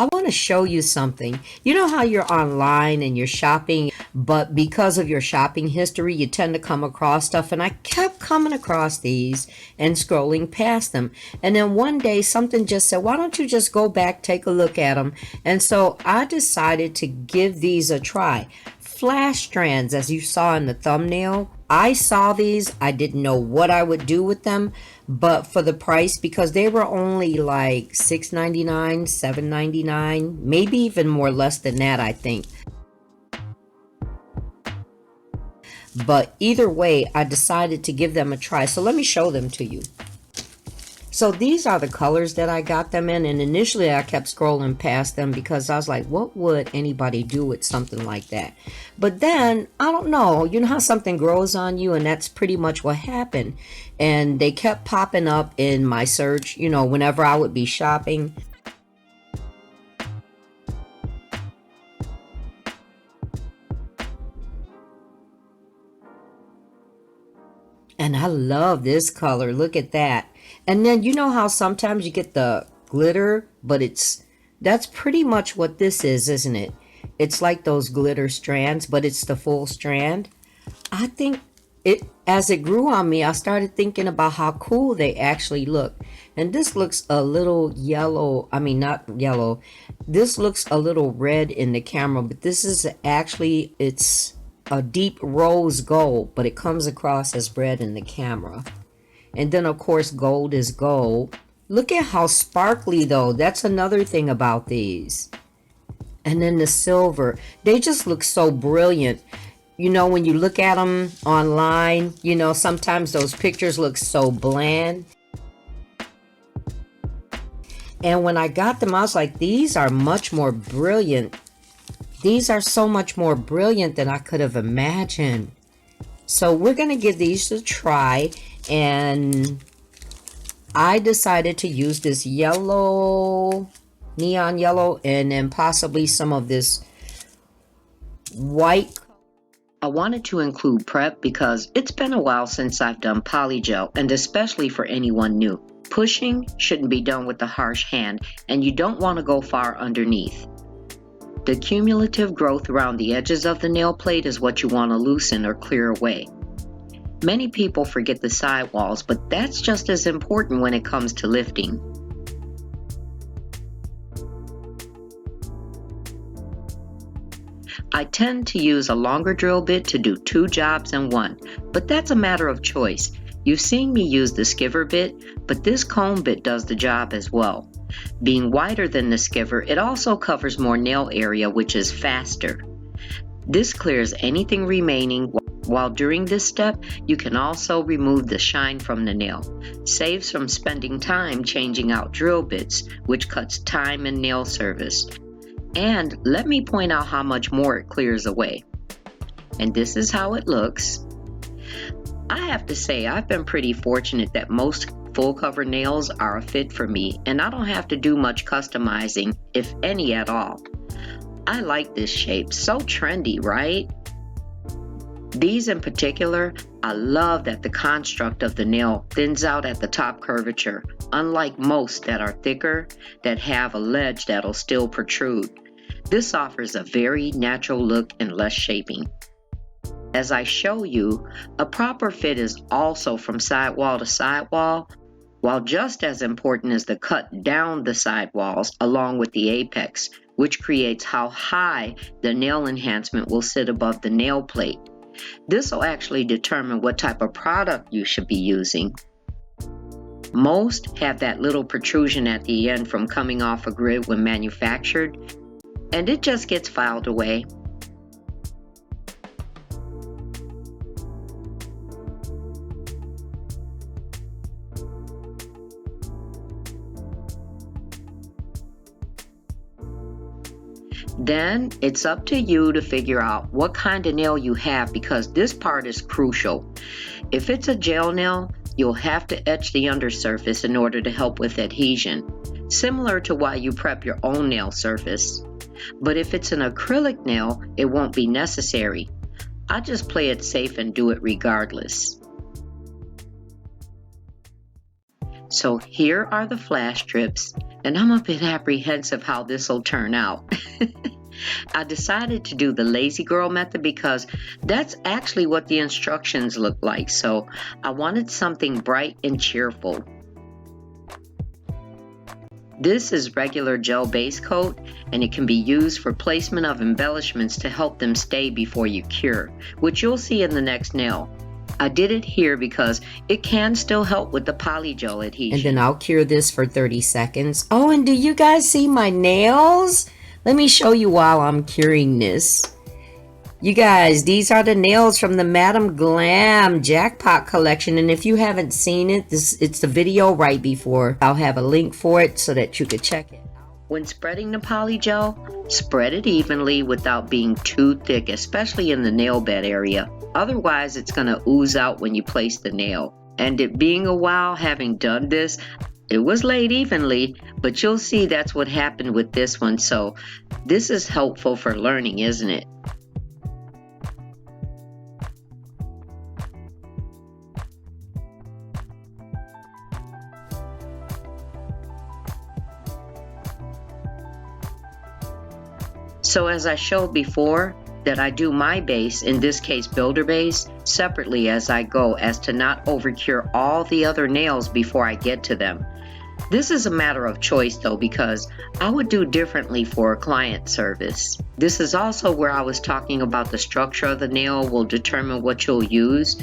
I want to show you something. You know how you're online and you're shopping, but because of your shopping history, you tend to come across stuff. And I kept coming across these and scrolling past them. And then one day something just said, why don't you just go back, take a look at them? And so I decided to give these a try. Flash strands, as you saw in the thumbnail. I saw these, I didn't know what I would do with them, but for the price, because they were only like $6.99, $7.99, maybe even more less than that, I think. But either way, I decided to give them a try. So let me show them to you. So these are the colors that I got them in, and initially I kept scrolling past them because I was like, what would anybody do with something like that? But then, I don't know, you know how something grows on you, and that's pretty much what happened. And they kept popping up in my search, you know, whenever I would be shopping. And I love this color, look at that. And then you know how sometimes you get the glitter, but that's pretty much what this is, isn't it? It's like those glitter strands, but it's the full strand. I think as it grew on me, I started thinking about how cool they actually look. And this looks a little yellow, I mean not yellow. This looks a little red in the camera, but this is actually, it's a deep rose gold, but it comes across as red in the camera. And then of course gold is gold. Look at how sparkly though. That's another thing about these. And then the silver, they just look so brilliant. You know, when you look at them online, you know, sometimes those pictures look so bland. And when I got them, I was like, these are much more brilliant. These are so much more brilliant than I could have imagined. So we're going to give these a try. And I decided to use this yellow, neon yellow, and then possibly some of this white. I wanted to include prep because it's been a while since I've done polygel, and especially for anyone new. Pushing shouldn't be done with a harsh hand, and you don't want to go far underneath. The cumulative growth around the edges of the nail plate is what you want to loosen or clear away. Many people forget the sidewalls, but that's just as important when it comes to lifting. I tend to use a longer drill bit to do 2 jobs in one, but that's a matter of choice. You've seen me use the skiver bit, but this comb bit does the job as well. Being wider than the skiver, it also covers more nail area, which is faster. This clears anything remaining, while during this step, you can also remove the shine from the nail. Saves from spending time changing out drill bits, which cuts time and nail service. And let me point out how much more it clears away. And this is how it looks. I have to say, I've been pretty fortunate that most full cover nails are a fit for me, and I don't have to do much customizing, if any at all. I like this shape, so trendy, right? These in particular, I love that the construct of the nail thins out at the top curvature, unlike most that are thicker, that have a ledge that'll still protrude. This offers a very natural look and less shaping. As I show you, a proper fit is also from sidewall to sidewall, while just as important is the cut down the sidewalls along with the apex, which creates how high the nail enhancement will sit above the nail plate. This will actually determine what type of product you should be using. Most have that little protrusion at the end from coming off a grid when manufactured, and it just gets filed away. Then it's up to you to figure out what kind of nail you have, because this part is crucial. If it's a gel nail, you'll have to etch the undersurface in order to help with adhesion, similar to why you prep your own nail surface. But if it's an acrylic nail, it won't be necessary. I just play it safe and do it regardless. So here are the flash strips, and I'm a bit apprehensive how this will turn out. I decided to do the lazy girl method because that's actually what the instructions look like, so I wanted something bright and cheerful. This is regular gel base coat, and it can be used for placement of embellishments to help them stay before you cure, which you'll see in the next nail. I did it here because it can still help with the polygel adhesion. And then I'll cure this for 30 seconds. Oh, and do you guys see my nails? Let me show you while I'm curing this. You guys, these are the nails from the Madame Glam Jackpot collection. And if you haven't seen it, it's the video right before. I'll have a link for it so that you could check it. When spreading the polygel, spread it evenly without being too thick, especially in the nail bed area. Otherwise, it's going to ooze out when you place the nail. And it being a while having done this, it was laid evenly, but you'll see that's what happened with this one. So this is helpful for learning, isn't it? So as I showed before, that I do my base, in this case builder base, separately as I go, as to not overcure all the other nails before I get to them. This is a matter of choice though, because I would do differently for a client service. This is also where I was talking about the structure of the nail will determine what you'll use.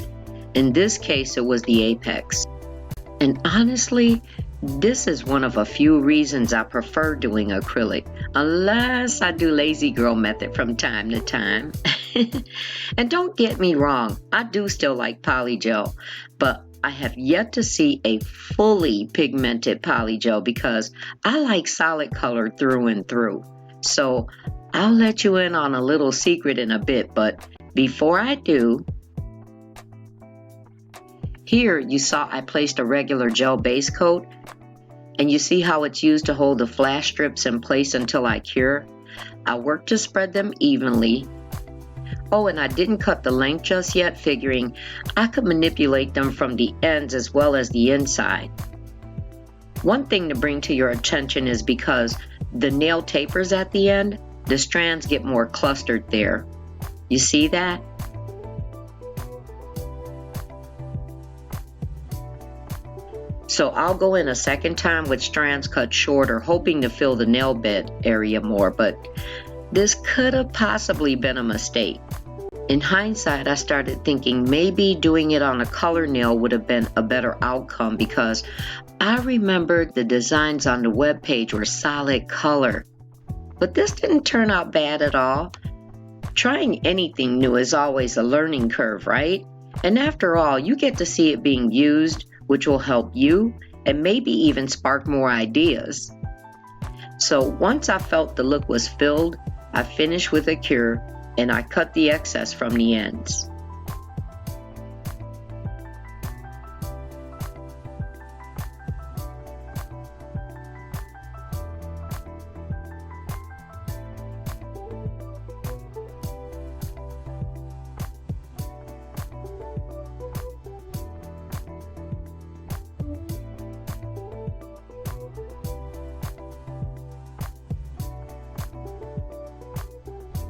In this case, it was the apex. And honestly, this is one of a few reasons I prefer doing acrylic, unless I do lazy girl method from time to time. And don't get me wrong, I do still like polygel, but I have yet to see a fully pigmented polygel because I like solid color through and through. So I'll let you in on a little secret in a bit, but before I do, here you saw I placed a regular gel base coat, and you see how it's used to hold the flash strips in place until I cure. I work to spread them evenly. Oh, and I didn't cut the length just yet, figuring I could manipulate them from the ends as well as the inside. One thing to bring to your attention is because the nail tapers at the end, the strands get more clustered there. You see that? So I'll go in a second time with strands cut shorter, hoping to fill the nail bed area more, but this could have possibly been a mistake. In hindsight, I started thinking maybe doing it on a color nail would have been a better outcome because I remembered the designs on the webpage were solid color. But this didn't turn out bad at all. Trying anything new is always a learning curve, right? And after all, you get to see it being used, which will help you and maybe even spark more ideas. So once I felt the look was filled, I finished with a cure and I cut the excess from the ends.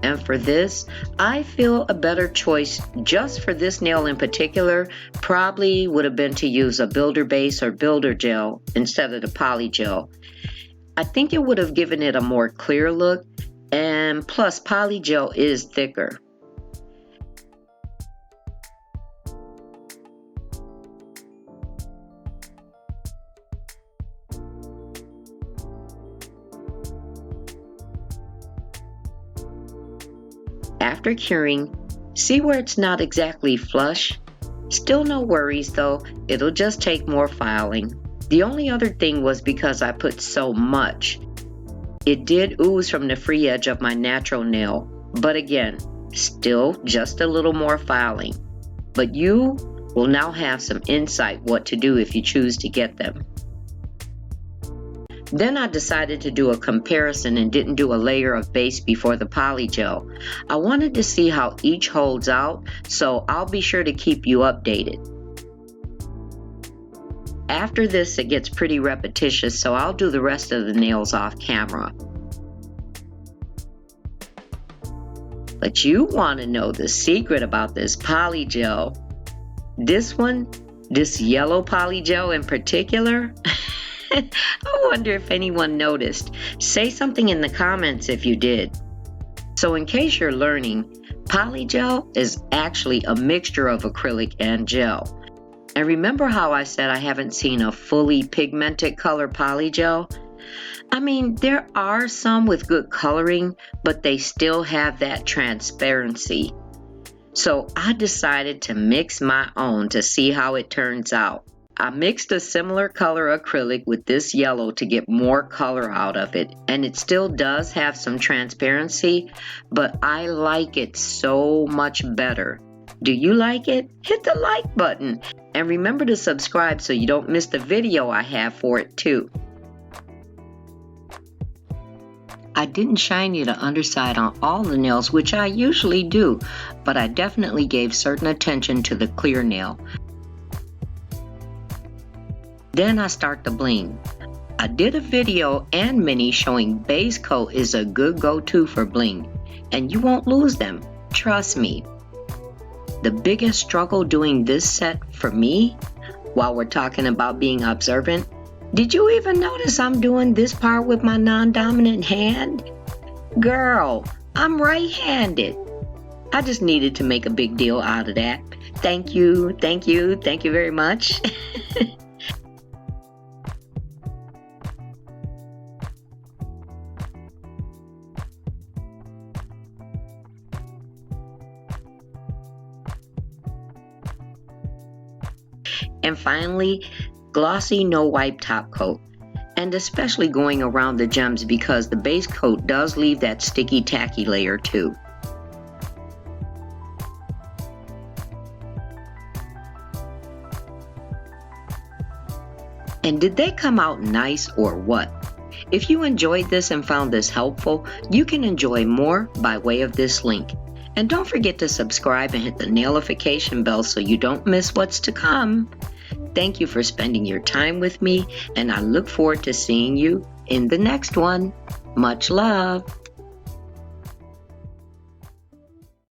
And for this, I feel a better choice just for this nail in particular probably would have been to use a builder base or builder gel instead of the polygel. I think it would have given it a more clear look, and plus polygel is thicker. After curing, see where it's not exactly flush? Still no worries though, it'll just take more filing. The only other thing was because I put so much. It did ooze from the free edge of my natural nail, but again, still just a little more filing. But you will now have some insight what to do if you choose to get them. Then I decided to do a comparison and didn't do a layer of base before the polygel. I wanted to see how each holds out, so I'll be sure to keep you updated. After this, it gets pretty repetitious, so I'll do the rest of the nails off camera. But you want to know the secret about this polygel. This yellow polygel in particular, I wonder if anyone noticed. Say something in the comments if you did. So in case you're learning, polygel is actually a mixture of acrylic and gel. And remember how I said I haven't seen a fully pigmented color polygel? I mean, there are some with good coloring, but they still have that transparency. So I decided to mix my own to see how it turns out. I mixed a similar color acrylic with this yellow to get more color out of it, and it still does have some transparency, but I like it so much better. Do you like it? Hit the like button, and remember to subscribe so you don't miss the video I have for it too. I didn't shiny the underside on all the nails, which I usually do, but I definitely gave certain attention to the clear nail. Then I start the bling. I did a video and mini showing base coat is a good go-to for bling, and you won't lose them, trust me. The biggest struggle doing this set for me, while we're talking about being observant, did you even notice I'm doing this part with my non-dominant hand? Girl, I'm right-handed. I just needed to make a big deal out of that. Thank you very much. And finally, glossy no wipe top coat, and especially going around the gems because the base coat does leave that sticky tacky layer too. And did they come out nice or what? If you enjoyed this and found this helpful, you can enjoy more by way of this link. And don't forget to subscribe and hit the notification bell so you don't miss what's to come. Thank you for spending your time with me, and I look forward to seeing you in the next one. Much love.